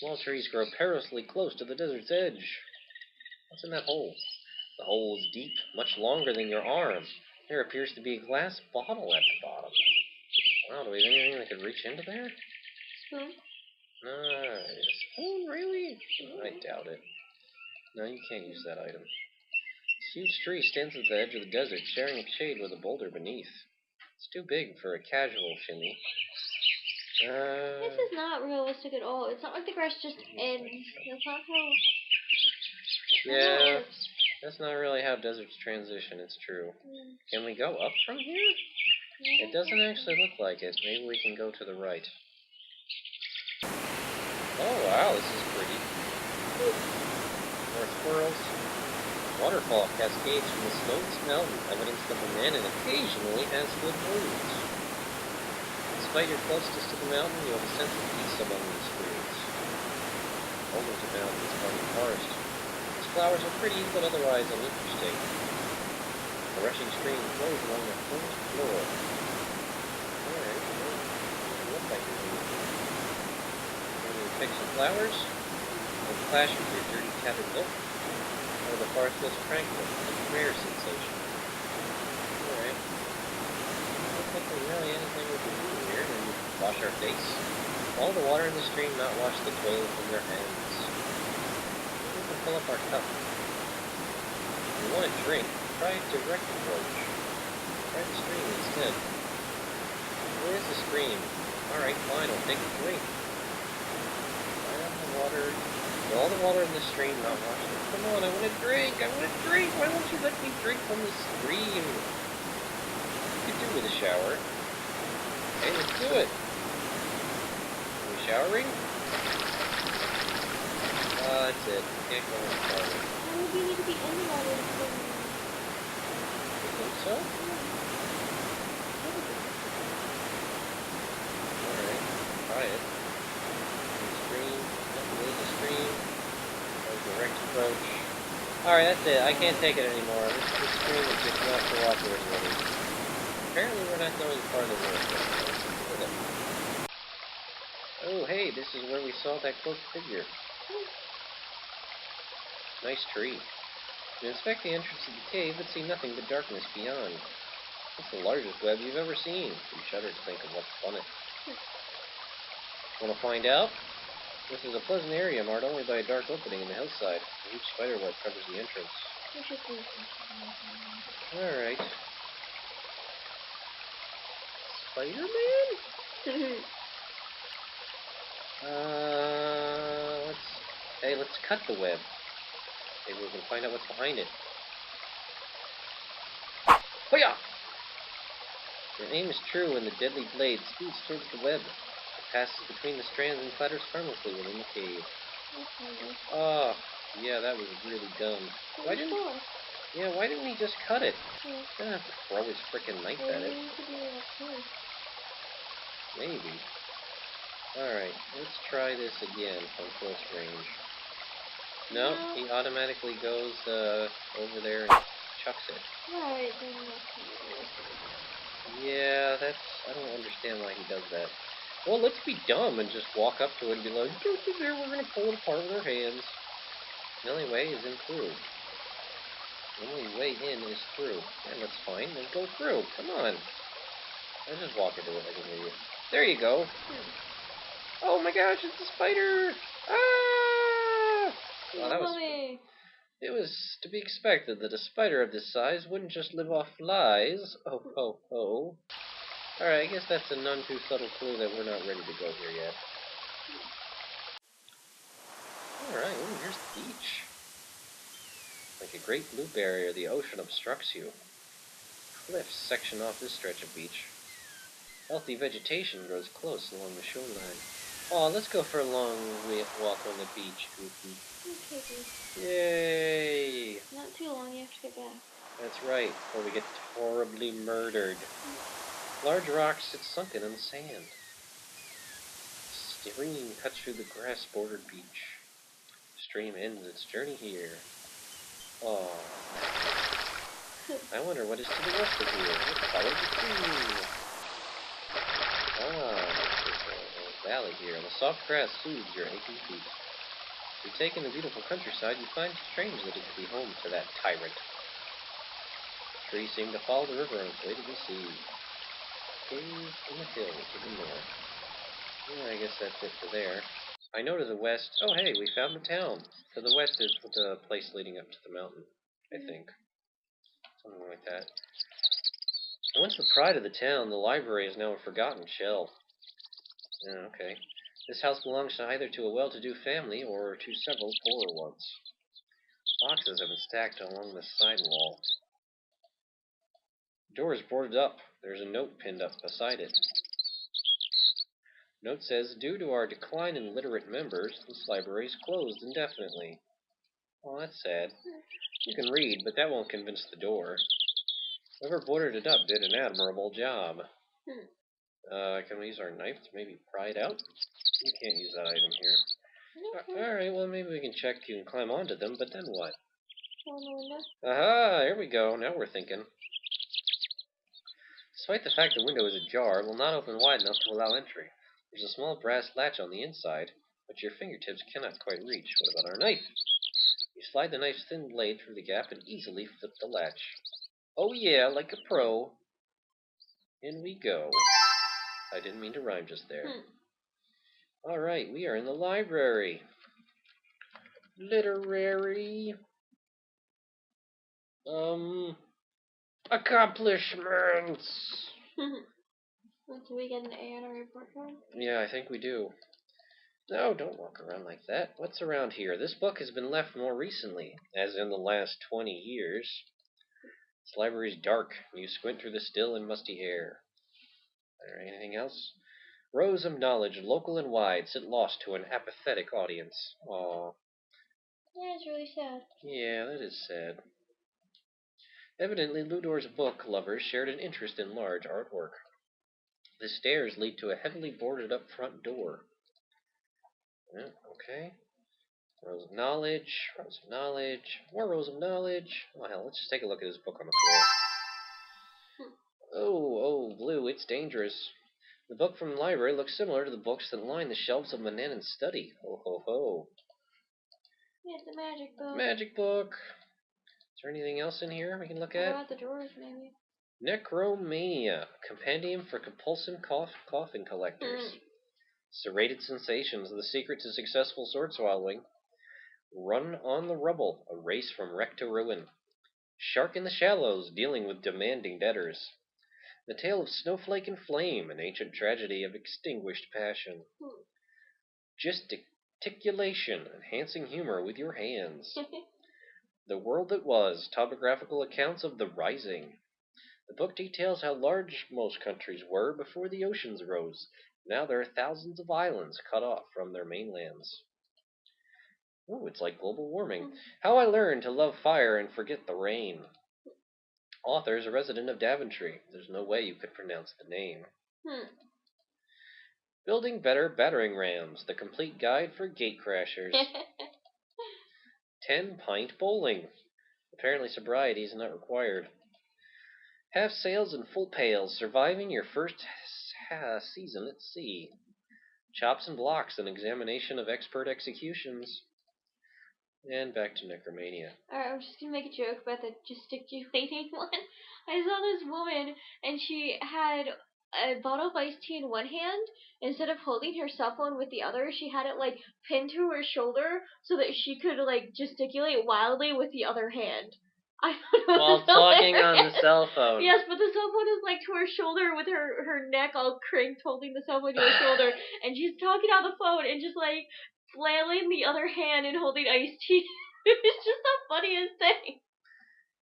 Small trees grow perilously close to the desert's edge. What's in that hole? The hole is deep, much longer than your arm. There appears to be a glass bottle at the bottom. Wow, do we have anything that could reach into there? Spoon? Spoon, really? I doubt it. No, you can't use that item. This huge tree stands at the edge of the desert, sharing its shade with a boulder beneath. It's too big for a casual shimmy. This is not realistic at all. It's not like the grass just ends. That's not how... Yeah, that's not really how deserts transition, it's true. Can we go up from here? It doesn't actually look like it. Maybe we can go to the right. Oh wow, this is pretty. More squirrels. Waterfall cascades from the slopes mountain, evidence that the man occasionally has good moods. Despite your closeness to the mountain, you have a sense of peace among these trees. Almost a mountain is part of the forest. Its flowers are pretty, but otherwise uninteresting. A rushing stream flows along the forest floor. Alright, well, it looks like you're doing it. Can you pick some flowers? And clash with your dirty tattered look? Or the forest feels tranquil, a rare sensation. Alright. Looks like there's really anything we can do here. Maybe wash our face. All the water in the stream not wash the toil from your hands. Maybe we can fill up our cup. If you want a drink, try a direct approach. Try the stream instead. Where's the stream? Alright, fine, I'll take a drink. Right on the water. All the water in the stream not washed it. Come on, I want a drink! I want a drink! Why won't you let me drink from the stream? You could do with a shower. Okay, let's do it. Are we showering? That's it. Can't go in the shower. Why would you need to be in the water? You think so? Alright, try it. Stream. The stream. Direct approach. Alright, that's it. I can't take it anymore. This stream is just not cooperating. Apparently we're not going farther with it. Oh, hey, this is where we saw that cloaked figure. Nice tree. You inspect the entrance of the cave, but see nothing but darkness beyond. It's the largest web you've ever seen. You shudder to think of what's on it. Want to find out? This is a pleasant area marked only by a dark opening in the hillside. A huge spider web covers the entrance. Alright. Spider-Man? Let's cut the web. Maybe we can find out what's behind it. Hoya! Your aim is true and the deadly blade speeds towards the web. It passes between the strands and clatters harmlessly within the cave. Oh, yeah, that was really dumb. Why didn't he just cut it? He doesn't have to throw his frickin' knife at it. Maybe. Alright, let's try this again from close range. No, he automatically goes over there and chucks it. Right, yeah, I don't understand why he does that. Well, let's be dumb and just walk up to it and be like, go to there, we're gonna pull it apart with our hands. The only way is in through. The only way in is through. And that's fine, then go through. Come on. Let's just walk into it like an idiot. There you go. Oh my gosh, it's a spider! Ah! Well, it was to be expected that a spider of this size wouldn't just live off flies. Oh, ho, ho. Alright, I guess that's a none too subtle clue that we're not ready to go here yet. Alright, ooh, here's the beach. Like a great blue barrier, the ocean obstructs you. Cliffs section off this stretch of beach. Healthy vegetation grows close along the shoreline. Oh, let's go for a long walk on the beach, Goofy. Okay, yay! Not too long, you have to get back. That's right, before we get horribly murdered. Large rocks sit sunken in the sand. The stream cuts through the grass-bordered beach. The stream ends its journey here. Oh. I wonder what is to the west of here. Let's follow the stream. Ah, valley here, and the soft grass soothes your aching feet. If you take in the beautiful countryside, you find it strange that it could be home to that tyrant. The trees seem to follow the river on its way to the sea. Cave in the hill to the north. Yeah, I guess that's it for there. I know to the west. Oh, hey, we found the town. To the west is the place leading up to the mountain, I think. Something like that. Once the pride of the town, the library is now a forgotten shell. Yeah, okay. This house belongs either to a well-to-do family or to several poorer ones. Boxes have been stacked along the side wall. The door is boarded up. There's a note pinned up beside it. Note says, due to our decline in literate members, this library is closed indefinitely. Oh, that's sad. You can read, but that won't convince the door. Whoever boarded it up did an admirable job. Can we use our knife to maybe pry it out? You can't use that item here. Alright, well maybe we can check you and climb onto them, but then what? Aha, here we go. Now we're thinking. Despite the fact the window is ajar, it will not open wide enough to allow entry. There's a small brass latch on the inside, but your fingertips cannot quite reach. What about our knife? You slide the knife's thin blade through the gap and easily flip the latch. Oh yeah, like a pro. In we go. I didn't mean to rhyme just there. Alright, we are in the library. Literary. Accomplishments. Do we get an A on our report card? Yeah, I think we do. No, don't walk around like that. What's around here? This book has been left more recently, as in the last 20 years. This library's dark. You squint through the still and musty air. Alright, anything else? Rows of knowledge, local and wide, sit lost to an apathetic audience. Aww. Yeah, it's really sad. Yeah, that is sad. Evidently, Llewdor's book lovers shared an interest in large artwork. The stairs lead to a heavily boarded-up front door. Yeah, okay. Rows of knowledge, more rows of knowledge. Oh, hell, let's just take a look at his book on the floor. Oh, Blue, it's dangerous. The book from the library looks similar to the books that line the shelves of Manannan's study. Ho, ho, ho. Yeah, it's a magic book. Magic book. Is there anything else in here we can look at? What about the drawers, maybe? Necromania, compendium for compulsive coffin collectors. Serrated sensations, the secret to successful sword swallowing. Run on the rubble, a race from wreck to ruin. Shark in the shallows, dealing with demanding debtors. The tale of Snowflake and Flame, an ancient tragedy of extinguished passion. Gesticulation, enhancing humor with your hands. The World That Was, topographical accounts of the Rising. The book details how large most countries were before the oceans rose. Now there are thousands of islands cut off from their mainlands. Ooh, it's like global warming. How I Learned to Love Fire and Forget the Rain. Author is a resident of Daventry. There's no way you could pronounce the name. Building Better Battering Rams, the complete guide for gate crashers. 10-pint bowling. Apparently sobriety is not required. Half sails and full pails, surviving your first season at sea. Chops and blocks, an examination of expert executions. And back to Necromania. Alright, I'm just gonna make a joke about the gesticulating one. I saw this woman, and she had a bottle of iced tea in one hand. Instead of holding her cell phone with the other, she had it, like, pinned to her shoulder so that she could, like, gesticulate wildly with the other hand. I don't know. While talking on the cell phone. Yes, but the cell phone is, like, to her shoulder with her neck all cranked, holding the cell phone to her shoulder. And she's talking on the phone and just, like, flailing the other hand and holding iced tea. It's just the funniest thing.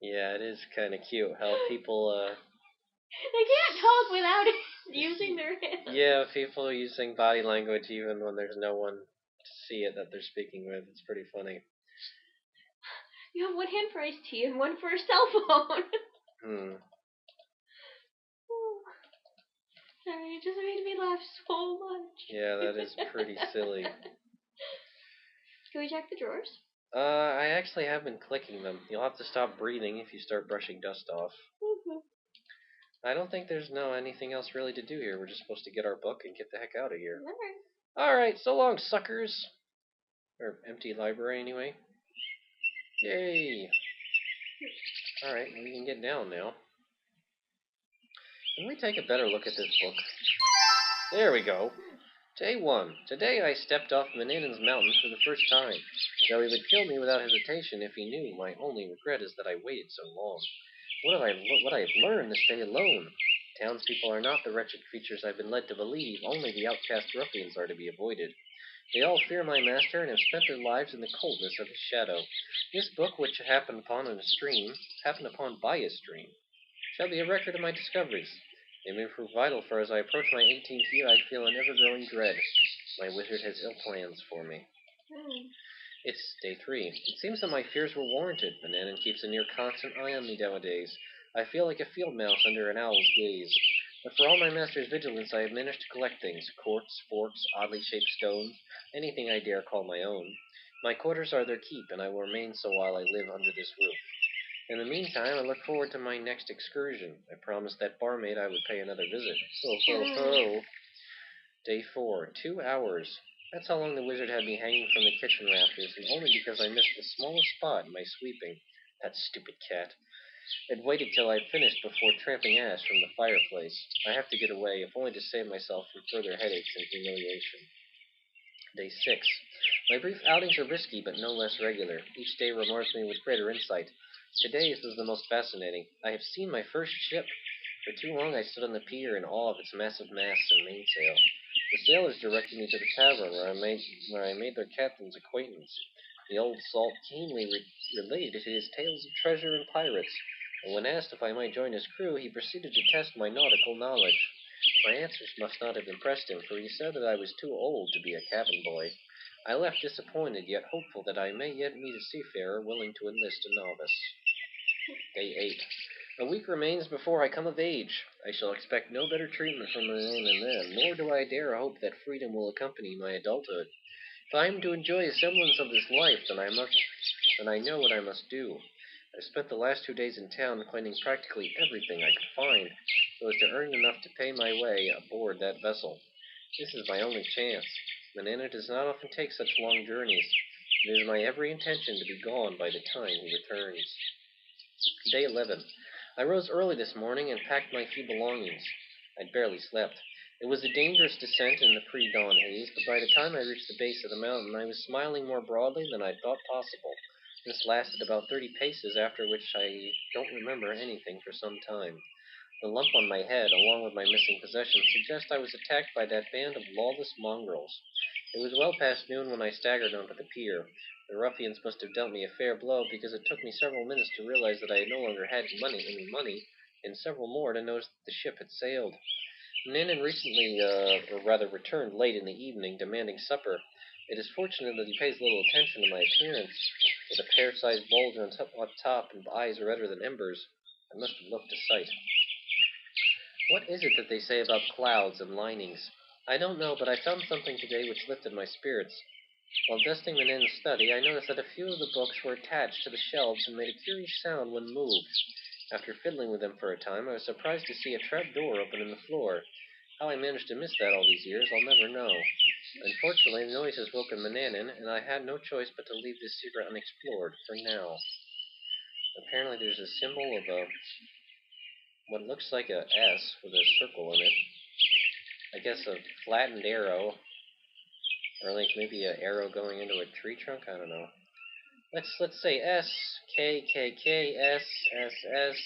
Yeah, it is kind of cute how people, They can't talk without using their hands. Yeah, people using body language even when there's no one to see it that they're speaking with. It's pretty funny. You have one hand for iced tea and one for a cell phone. Sorry, it just made me laugh so much. Yeah, that is pretty silly. Can we check the drawers? I actually have been clicking them. You'll have to stop breathing if you start brushing dust off. I don't think there's anything else really to do here. We're just supposed to get our book and get the heck out of here. Alright. Alright, so long, suckers. Or empty library, anyway. Yay! Alright, we can get down now. Can we take a better look at this book? There we go. Day 1. Today I stepped off Manannan's mountain for the first time. Though he would kill me without hesitation if he knew, my only regret is that I waited so long. What I have learned this day alone? Townspeople are not the wretched creatures I've been led to believe. Only the outcast ruffians are to be avoided. They all fear my master and have spent their lives in the coldness of his shadow. This book, which happened upon by a stream, shall be a record of my discoveries. They may prove vital, for as I approach my 18th year, I feel an ever-growing dread. My wizard has ill plans for me. It's day 3. It seems that my fears were warranted. Manannan keeps a near constant eye on me nowadays. I feel like a field mouse under an owl's gaze. But for all my master's vigilance, I have managed to collect things: quartz, forks, oddly shaped stones, anything I dare call my own. My quarters are their keep, and I will remain so while I live under this roof. In the meantime, I look forward to my next excursion. I promised that barmaid I would pay another visit. Ho, ho, ho. Day 4. 2 hours. That's how long the wizard had me hanging from the kitchen rafters, and only because I missed the smallest spot in my sweeping. That stupid cat. I'd waited till I'd finished before tramping ash from the fireplace. I have to get away, if only to save myself from further headaches and humiliation. Day 6. My brief outings are risky, but no less regular. Each day rewards me with greater insight. Today's was the most fascinating. I have seen my first ship. For too long I stood on the pier in awe of its massive masts and mainsail. The sailors directed me to the tavern, where I made their captain's acquaintance. The old salt keenly related his tales of treasure and pirates, and when asked if I might join his crew, he proceeded to test my nautical knowledge. My answers must not have impressed him, for he said that I was too old to be a cabin boy. I left disappointed, yet hopeful that I may yet meet a seafarer willing to enlist a novice. Day 8. A week remains before I come of age. I shall expect no better treatment from Manannan then, nor do I dare hope that freedom will accompany my adulthood. If I am to enjoy a semblance of this life, then I know what I must do. I've spent the last 2 days in town cleaning practically everything I could find, so as to earn enough to pay my way aboard that vessel. This is my only chance. Manannan does not often take such long journeys. It is my every intention to be gone by the time he returns. Day 11. I rose early this morning and packed my few belongings. I'd barely slept. It was a dangerous descent in the pre-dawn haze, but by the time I reached the base of the mountain, I was smiling more broadly than I'd thought possible. This lasted about 30 paces, after which I don't remember anything for some time. The lump on my head, along with my missing possessions, suggest I was attacked by that band of lawless mongrels. It was well past noon when I staggered onto the pier. The ruffians must have dealt me a fair blow, because it took me several minutes to realize that I no longer had any money, and several more to notice that the ship had sailed. Manannan returned late in the evening, demanding supper. It is fortunate that he pays little attention to my appearance. With a pear-sized bulge on top and eyes redder than embers, I must have looked a sight. What is it that they say about clouds and linings? I don't know, but I found something today which lifted my spirits. While dusting Manannan's study, I noticed that a few of the books were attached to the shelves and made a curious sound when moved. After fiddling with them for a time, I was surprised to see a trap door open in the floor. How I managed to miss that all these years, I'll never know. Unfortunately, the noise has woken Manannan, and I had no choice but to leave this secret unexplored, for now. Apparently there's a symbol of what looks like a S with a circle in it. I guess a flattened arrow, or like maybe an arrow going into a tree trunk. I don't know. Let's say S K K K S S S